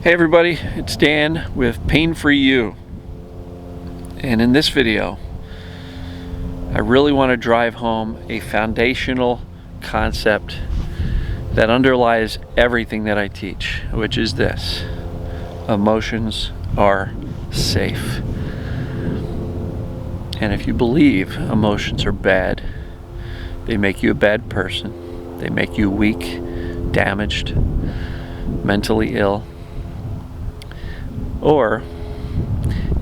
Hey everybody, it's Dan with Pain Free You, and in this video I really want to drive home a foundational concept that underlies everything that I teach, which is this: emotions are safe. And if you believe emotions are bad, they make you a bad person, they make you weak, damaged, mentally ill. Or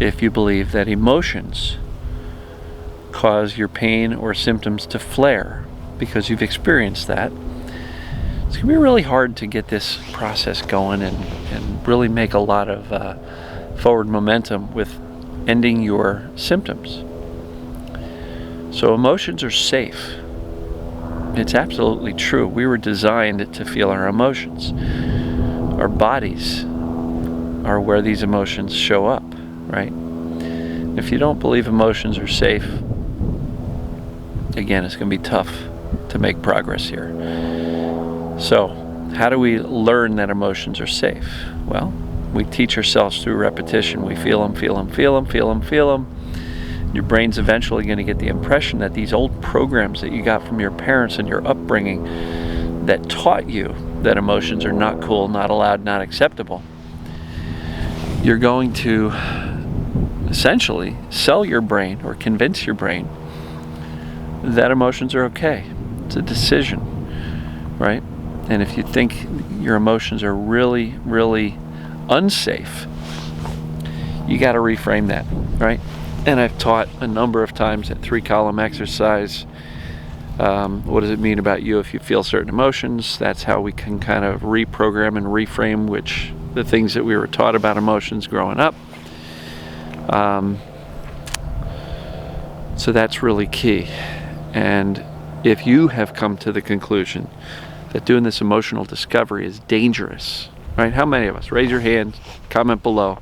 if you believe that emotions cause your pain or symptoms to flare because you've experienced that, it's going to be really hard to get this process going and really make a lot of forward momentum with ending your symptoms. So emotions are safe. It's absolutely true. We were designed to feel our emotions. Our bodies are where these emotions show up, right? If you don't believe emotions are safe, again, it's going to be tough to make progress here. So, how do we learn that emotions are safe? Well, we teach ourselves through repetition. We feel them, feel them, feel them, feel them, feel them. Your brain's eventually going to get the impression that these old programs that you got from your parents and your upbringing that taught you that emotions are not cool, not allowed, not acceptable, you're going to essentially sell your brain or convince your brain that emotions are okay. It's a decision, right? And if you think your emotions are really, really unsafe, you got to reframe that, right? And I've taught a number of times that 3-column exercise. What does it mean about you if you feel certain emotions? That's how we can kind of reprogram and reframe the things that we were taught about emotions growing up. So that's really key. And if you have come to the conclusion that doing this emotional discovery is dangerous, right? How many of us? Raise your hand, comment below.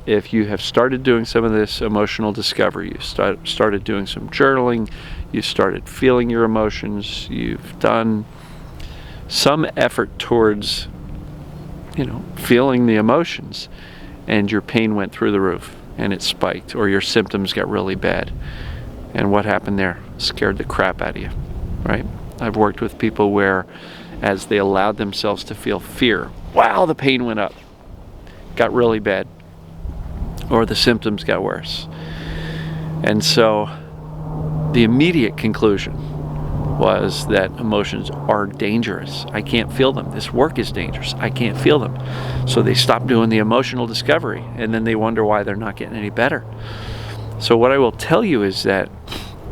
If you have started doing some of this emotional discovery, you started doing some journaling, you started feeling your emotions, you've done some effort towards feeling the emotions, and your pain went through the roof and it spiked, or your symptoms got really bad. And what happened there? Scared the crap out of you, right? I've worked with people where, as they allowed themselves to feel fear, wow, the pain went up, got really bad, or the symptoms got worse. And so the immediate conclusion was that emotions are dangerous. I can't feel them. This work is dangerous. I can't feel them. So they stop doing the emotional discovery, and then they wonder why they're not getting any better. So what I will tell you is that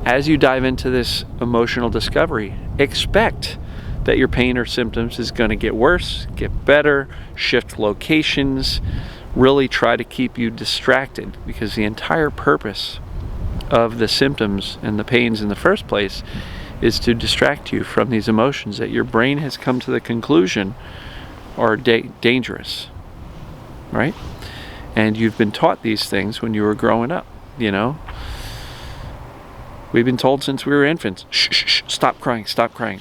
as you dive into this emotional discovery, expect that your pain or symptoms is going to get worse, get better, shift locations, really try to keep you distracted, because the entire purpose of the symptoms and the pains in the first place is to distract you from these emotions that your brain has come to the conclusion are dangerous, right? And you've been taught these things when you were growing up, We've been told since we were infants, shh, shh, shh, stop crying,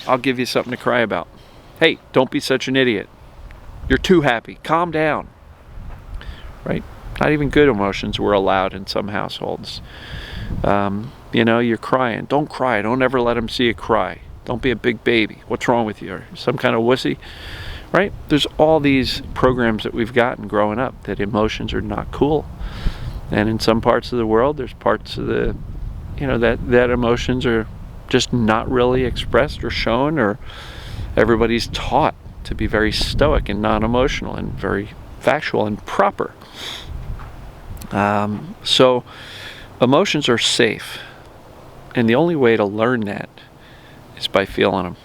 I'll give you something to cry about. Hey, don't be such an idiot. You're too happy, calm down, right? Not even good emotions were allowed in some households. You're crying. Don't cry. Don't ever let them see you cry. Don't be a big baby. What's wrong with you? Are you some kind of wussy? Right? There's all these programs that we've gotten growing up that emotions are not cool. And in some parts of the world, there's parts of the, that emotions are just not really expressed or shown, or everybody's taught to be very stoic and non-emotional and very factual and proper. So emotions are safe. And the only way to learn that is by feeling them.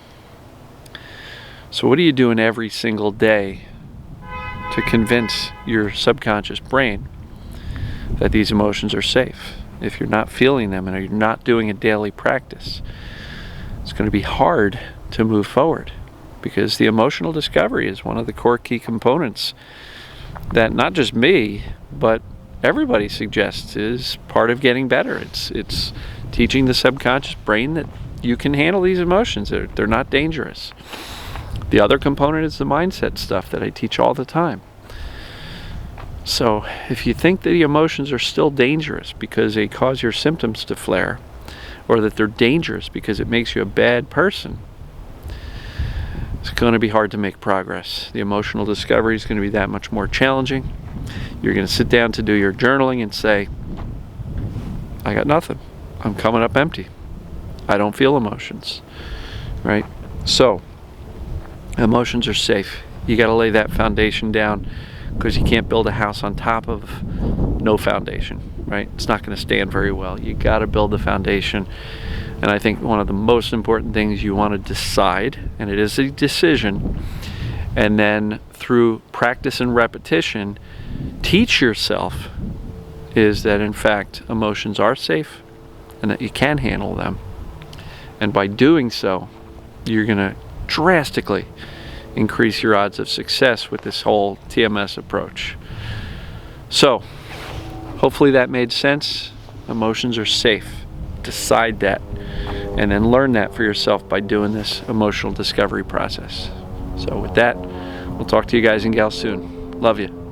So what are you doing every single day to convince your subconscious brain that these emotions are safe? If you're not feeling them and you're not doing a daily practice, it's going to be hard to move forward, because the emotional discovery is one of the core key components that not just me, but everybody suggests is part of getting better. It's teaching the subconscious brain that you can handle these emotions. They're not dangerous. The other component is the mindset stuff that I teach all the time. So if you think that the emotions are still dangerous because they cause your symptoms to flare, or that they're dangerous because it makes you a bad person, it's going to be hard to make progress. The emotional discovery is going to be that much more challenging. You're going to sit down to do your journaling and say, I got nothing. I'm coming up empty. I don't feel emotions, right? So, emotions are safe. You got to lay that foundation down, because you can't build a house on top of no foundation, right? It's not going to stand very well. You got to build the foundation. And I think one of the most important things you want to decide, and it is a decision, and then through practice and repetition, teach yourself, is that in fact emotions are safe and that you can handle them. And by doing so, you're going to drastically increase your odds of success with this whole TMS approach. So, hopefully that made sense. Emotions are safe. Decide that, and then learn that for yourself by doing this emotional discovery process. So with that, we'll talk to you guys and gals soon. Love you.